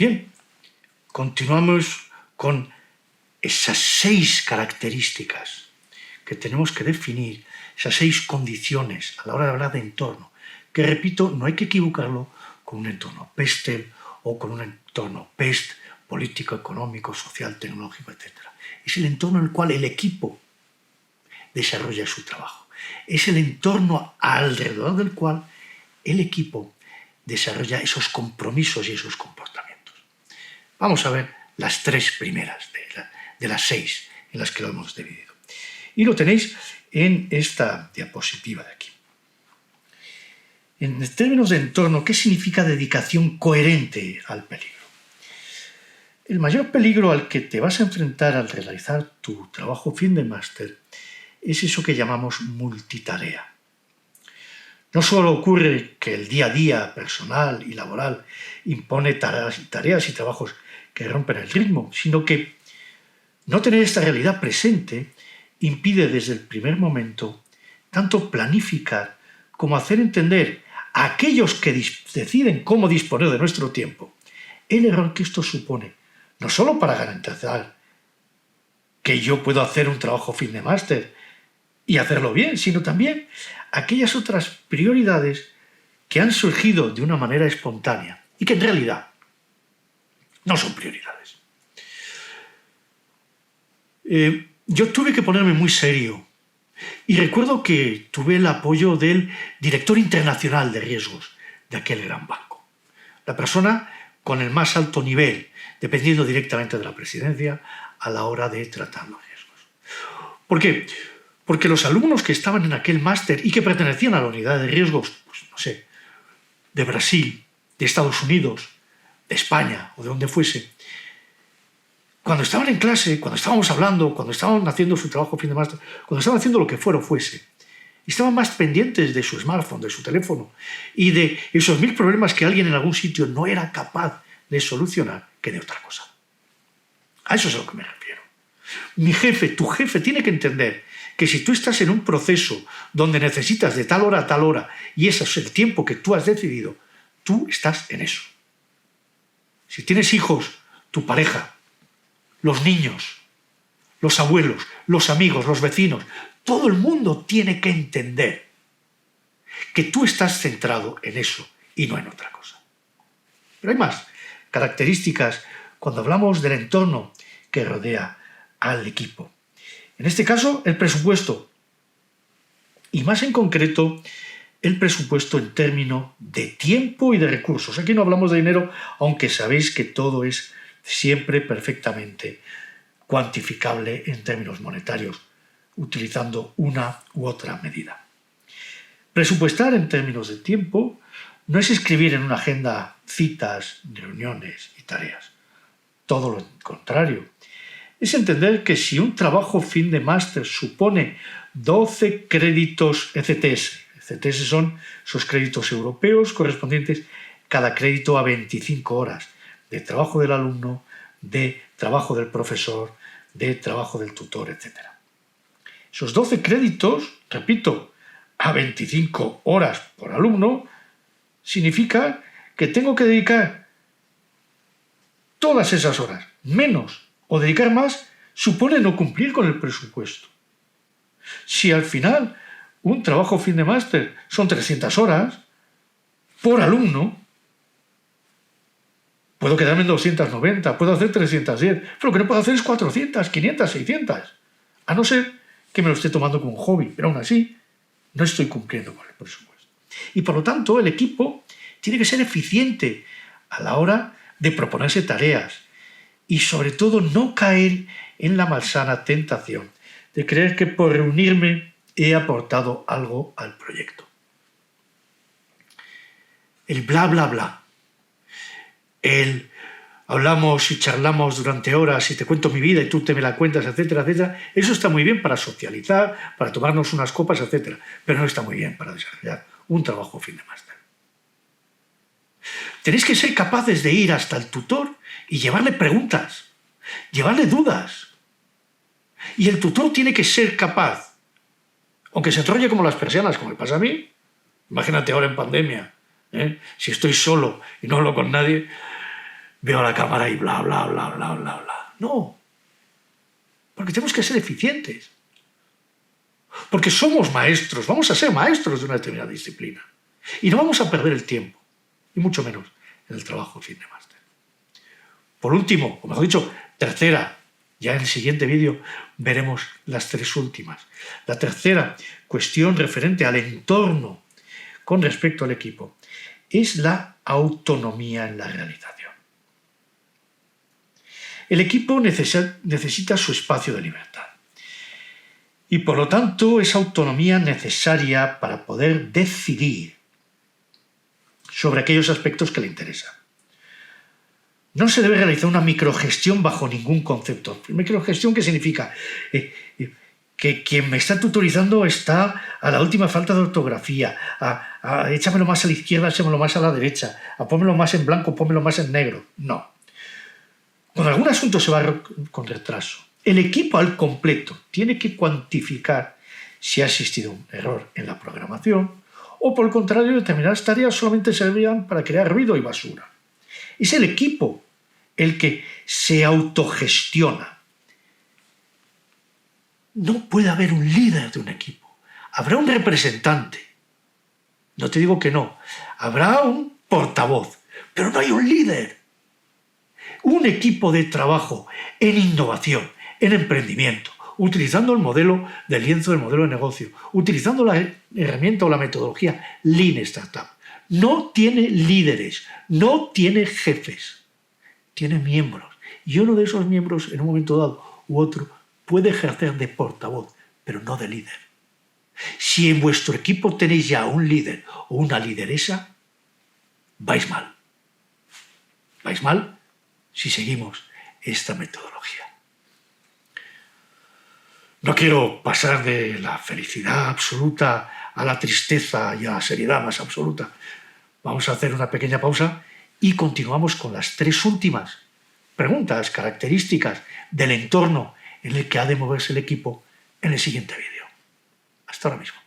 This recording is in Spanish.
Bien, continuamos con esas 6 características que tenemos que definir, esas 6 condiciones a la hora de hablar de entorno, que repito, no hay que equivocarlo con un entorno PESTEL o con un entorno PEST, político, económico, social, tecnológico, etc. Es el entorno en el cual el equipo desarrolla su trabajo. Es el entorno alrededor del cual el equipo desarrolla esos compromisos y esos comportamientos. Vamos a ver las 3 primeras de las 6 en las que lo hemos dividido. Y lo tenéis en esta diapositiva de aquí. En términos de entorno, ¿qué significa dedicación coherente al peligro? El mayor peligro al que te vas a enfrentar al realizar tu trabajo fin de máster es eso que llamamos multitarea. No solo ocurre que el día a día personal y laboral impone tareas y trabajos que rompen el ritmo, sino que no tener esta realidad presente impide desde el primer momento tanto planificar como hacer entender a aquellos que deciden cómo disponer de nuestro tiempo el error que esto supone, no solo para garantizar que yo puedo hacer un trabajo fin de máster y hacerlo bien, sino también aquellas otras prioridades que han surgido de una manera espontánea y que en realidad no son prioridades. Yo tuve que ponerme muy serio y recuerdo que tuve el apoyo del director internacional de riesgos de aquel gran banco, la persona con el más alto nivel, dependiendo directamente de la presidencia, a la hora de tratar los riesgos. ¿Por qué? Porque los alumnos que estaban en aquel máster y que pertenecían a la unidad de riesgos, pues, no sé, de Brasil, de Estados Unidos, de España o de donde fuese, cuando estaban en clase, cuando estábamos hablando, cuando estaban haciendo su trabajo fin de máster, cuando estaban haciendo lo que fuese, estaban más pendientes de su smartphone, de su teléfono y de esos 1000 problemas que alguien en algún sitio no era capaz de solucionar que de otra cosa. A eso es a lo que me refiero. Mi jefe, tu jefe, tiene que entender que si tú estás en un proceso donde necesitas de tal hora a tal hora y ese es el tiempo que tú has decidido, tú estás en eso. Si tienes hijos, tu pareja, los niños, los abuelos, los amigos, los vecinos, todo el mundo tiene que entender que tú estás centrado en eso y no en otra cosa. Pero hay más características cuando hablamos del entorno que rodea al equipo. En este caso, el presupuesto, y más en concreto, el presupuesto en términos de tiempo y de recursos. Aquí no hablamos de dinero, aunque sabéis que todo es siempre perfectamente cuantificable en términos monetarios, utilizando una u otra medida. Presupuestar en términos de tiempo no es escribir en una agenda citas, reuniones y tareas. Todo lo contrario. Es entender que si un trabajo fin de máster supone 12 créditos ECTS, ECTS son esos créditos europeos correspondientes cada crédito a 25 horas de trabajo del alumno, de trabajo del profesor, de trabajo del tutor, etc. Esos 12 créditos, repito, a 25 horas por alumno, significa que tengo que dedicar todas esas horas, menos o dedicar más, supone no cumplir con el presupuesto. Si al final un trabajo fin de máster son 300 horas por alumno, puedo quedarme en 290, puedo hacer 310, pero lo que no puedo hacer es 400, 500, 600. A no ser que me lo esté tomando como un hobby, pero aún así no estoy cumpliendo con el presupuesto. Y por lo tanto el equipo tiene que ser eficiente a la hora de proponerse tareas y sobre todo no caer en la malsana tentación de creer que por reunirme he aportado algo al proyecto. El bla bla bla, el hablamos y charlamos durante horas y te cuento mi vida y tú te me la cuentas, etcétera, etcétera, eso está muy bien para socializar, para tomarnos unas copas, etcétera, pero no está muy bien para desarrollar un trabajo fin de máster. Tenéis que ser capaces de ir hasta el tutor y llevarle preguntas, llevarle dudas. Y el tutor tiene que ser capaz, aunque se enrolle como las persianas, como me pasa a mí, imagínate ahora en pandemia, si estoy solo y no hablo con nadie, veo la cámara y bla, bla, bla, bla, bla, bla. No, porque tenemos que ser eficientes. Porque somos maestros, vamos a ser maestros de una determinada disciplina. Y no vamos a perder el tiempo, y mucho menos en el trabajo fin de máster. Por último, o mejor dicho, tercera, ya en el siguiente vídeo veremos las tres últimas. La tercera cuestión referente al entorno con respecto al equipo es la autonomía en la realización. El equipo necesita su espacio de libertad y por lo tanto esa autonomía necesaria para poder decidir sobre aquellos aspectos que le interesan. No se debe realizar una microgestión bajo ningún concepto. ¿Microgestión qué significa? Que quien me está tutorizando está a la última falta de ortografía, échamelo más a la izquierda, échamelo más a la derecha, pónmelo más en blanco, pónmelo más en negro. No. Cuando algún asunto se va con retraso, el equipo al completo tiene que cuantificar si ha existido un error en la programación o, por el contrario, determinadas tareas solamente servían para crear ruido y basura. Es el equipo el que se autogestiona. No puede haber un líder de un equipo. Habrá un representante. No te digo que no. Habrá un portavoz, pero no hay un líder. Un equipo de trabajo en innovación, en emprendimiento, utilizando el modelo del lienzo del modelo de negocio, utilizando la herramienta o la metodología Lean Startup. No tiene líderes, no tiene jefes, tiene miembros. Y uno de esos miembros, en un momento dado u otro, puede ejercer de portavoz, pero no de líder. Si en vuestro equipo tenéis ya un líder o una lideresa, vais mal. Vais mal si seguimos esta metodología. No quiero pasar de la felicidad absoluta a la tristeza y a la seriedad más absoluta. Vamos a hacer una pequeña pausa y continuamos con las tres últimas preguntas, características del entorno en el que ha de moverse el equipo en el siguiente vídeo. Hasta ahora mismo.